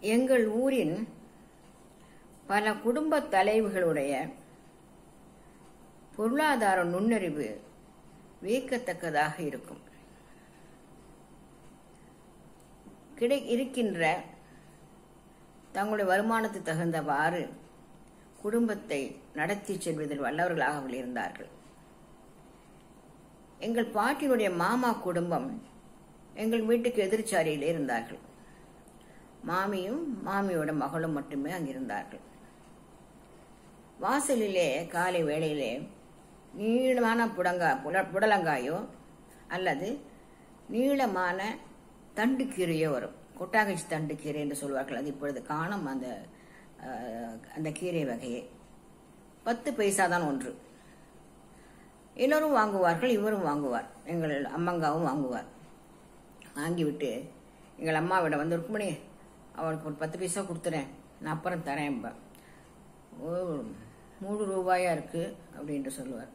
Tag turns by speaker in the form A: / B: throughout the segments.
A: எங்கள் ஊரின் பல குடும்ப தலைவிகளுடைய பொருளாதார நுண்ணறிவு வியக்கத்தக்கதாக இருக்கும். இருக்கின்ற தங்களுடைய வருமானத்துக்கு தகுந்தவாறு குடும்பத்தை நடத்தி செல்வதில் வல்லவர்களாக அவர்கள் இருந்தார்கள். எங்கள் பாட்டியினுடைய மாமா குடும்பம் எங்கள் வீட்டுக்கு எதிர்ச்சாரியிலே இருந்தார்கள். மாமியும் மாமியோட மகளும் மட்டுமே அங்கிருந்தார்கள். வாசலிலே காலை வேளையிலே நீளமான புடலங்காயோ அல்லது நீளமான தண்டு கீரையோ வரும். கொட்டாங்கச்சி தண்டு கீரை என்று சொல்வார்கள். அது இப்பொழுது காணும். அந்த கீரை வகையை 10 பைசா தான் ஒன்று. எல்லோரும் வாங்குவார்கள், இவரும் வாங்குவார், எங்கள் அம்மங்காவும் வாங்குவார். வாங்கிவிட்டு எங்கள் அம்மாவிடம் வந்து ருக்மணி அவளுக்கு ஒரு 10 பைசா கொடுத்துறேன், நான் அப்புறம் தரேன். 3 ரூபாயா இருக்கு அப்படின்ட்டு சொல்லுவார்.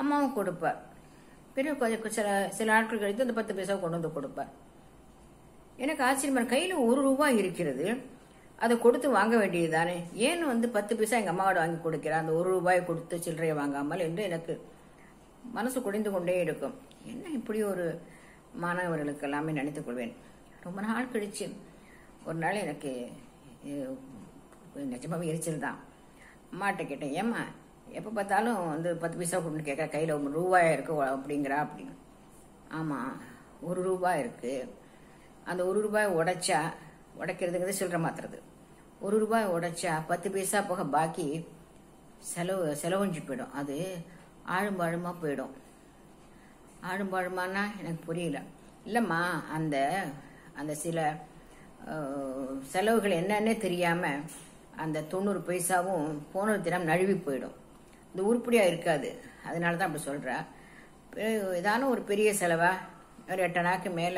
A: அம்மாவும் கொடுப்பார். பிறகு கொஞ்சம் சில நாட்கள் கழித்து அந்த 10 பைசா கொண்டு வந்து கொடுப்பார். எனக்கு ஆச்சரியமா, கையில் 1 ரூபாய் இருக்கிறது, அதை கொடுத்து வாங்க வேண்டியது தானே, ஏன் 10 பைசா எங்க அம்மாவோட வாங்கி கொடுக்கிறார், அந்த 1 ரூபாயை கொடுத்து சில்லறையை வாங்காமல் என்று எனக்கு மனசு குடிந்து கொண்டே இருக்கும். என்ன இப்படி ஒரு மாணவர்களுக்கு எல்லாமே நினைத்துக் கொள்வேன். ரொம்ப நாள் கழிச்சு ஒரு நாள் எனக்கு நிஜமாவே எரிச்சல் தான். அம்மாட்ட கேட்டேன், ஏம்மா எப்போ பார்த்தாலும் 10 பைசா கொடுன்னு கேட்குற, கையில் 1 ரூபாயா இருக்கு அப்படிங்கிறா அப்படின்னு. ஆமாம், 1 ரூபாய் இருக்கு. அந்த 1 ரூபாய் உடைக்கிறதுங்கிறது சில்லறை மாத்துறது. 1 ரூபாய் உடைச்சா 10 பைசா போக பாக்கி செலவழிஞ்சு போயிடும். அது ஆழும்பாழுமா போயிடும். ஆழும்பாழுமானா எனக்கு புரியல. இல்லம்மா, அந்த சில செலவுகள் என்னன்னே தெரியாம அந்த 90 பைசாவும் போன தினம் நழுவி போயிடும். இந்த உருப்படியா இருக்காது. அதனாலதான் அப்படி சொல்ற. ஏதான ஒரு பெரிய செலவா, ஒரு 8 நாக்கு மேல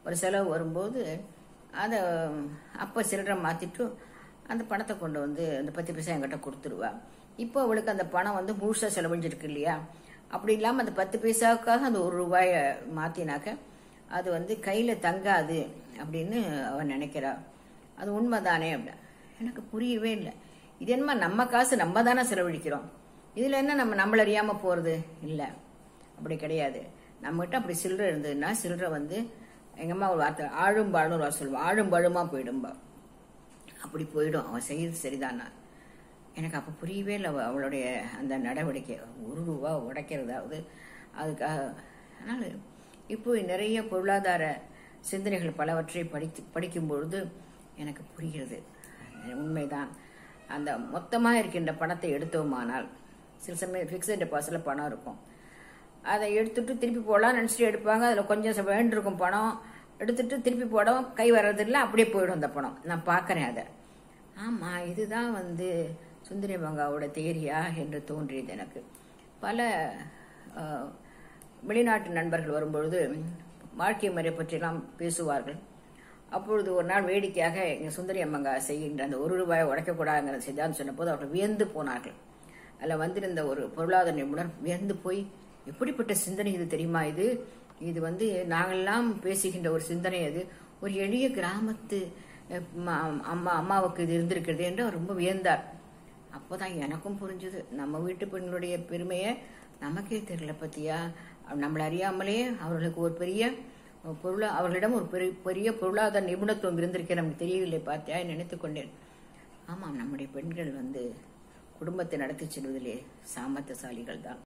A: ஒரு செலவு வரும்போது அதை அப்ப சில்லறை மாத்திட்டு அந்த பணத்தை கொண்டு வந்து அந்த 10 பைசா என்கிட்ட கொடுத்துருவா. இப்போ அவளுக்கு அந்த பணம் முழுசா செலவழிஞ்சிருக்கு இல்லையா. அப்படி இல்லாம அந்த 10 பைசாவுக்காக அந்த 1 ரூபாய மாத்தினாக்க அது கையில தங்காது அப்படின்னு அவன் நினைக்கிறா. அது உண்மைதானே அப்படி எனக்கு புரியவே இல்லை. இது என்னமா நம்ம காசு நம்ம தானே செலவழிக்கிறோம், இதுல என்ன நம்மள அறியாம போறது இல்ல. அப்படி கிடையாது. நம்மகிட்ட அப்படி சில்லறை இருந்ததுன்னா சில்லறை எங்க அம்மா ஒரு வார்த்தை ஆழும்பாழும் சொல்லுவா, ஆழும்பழுமா போயிடும்பா. அப்படி போயிடும். அவன் செய்யறது சரிதானா. எனக்கு அப்ப புரியவே இல்லை அவளுடைய அந்த நடவடிக்கை. 1 ரூபா உடைக்கிறதாவது அதுக்காக. அதனால இப்போ நிறைய பொருளாதார சிந்தனைகள் பலவற்றை படிக்கும் பொழுது எனக்கு புரிகிறது. உண்மைதான். அந்த மொத்தமா இருக்கின்ற பணத்தை எடுத்தோமானால் சில சமயம் பிக்சட் டெபாசிட்ல பணம் இருக்கும். அதை எடுத்துட்டு திருப்பி போடலாம் நினைச்சிட்டு எடுப்பாங்க. அதுல கொஞ்சம் வேண்டிருக்கும் பணம், எடுத்துட்டு திருப்பி போடவும் கை வர்றதில்ல, அப்படியே போயிடும் அந்த பணம். நான் பாக்கிறேன் அதை. ஆமா, இதுதான் சுந்தரி மங்காவோட தேரியா என்று தோன்றியது எனக்கு. பல வெளிநாட்டு நண்பர்கள் வரும்பொழுது வாழ்க்கை முறை பற்றியெல்லாம் பேசுவார்கள். அப்பொழுது ஒரு நாள் வேடிக்கையாக எங்க சுந்தரி அம்மங்கா செய்கின்ற அந்த 1 ரூபாயை உடைக்கக்கூடாதுங்கிறத செய்தான்னு சொன்ன போது அவர்கள் வியந்து போனார்கள். அதில் வந்திருந்த ஒரு பொருளாதார நிபுணர் வியந்து போய், எப்படிப்பட்ட சிந்தனை இது தெரியுமா, இது நாங்கள்லாம் பேசுகின்ற ஒரு சிந்தனை, அது ஒரு எளிய கிராமத்து அம்மாவுக்கு இது இருந்திருக்கிறது என்று அவர் ரொம்ப வியந்தார். அப்போதான் எனக்கும் புரிஞ்சது, நம்ம வீட்டு பெண்களுடைய பெருமையை நமக்கே தெரியல பத்தியா. நம்மள அறியாமலே அவர்களுக்கு ஒரு பெரிய அவர்களிடம் ஒரு பெரிய பொருளாதார நிபுணத்துவம் இருந்திருக்கேன், நமக்கு தெரியவில்லை பார்த்தியா நினைத்துக் கொண்டேன். ஆமாம், நம்முடைய பெண்கள் குடும்பத்தை நடத்தி செல்வதிலே சாமர்த்தியசாலிகள் தான்.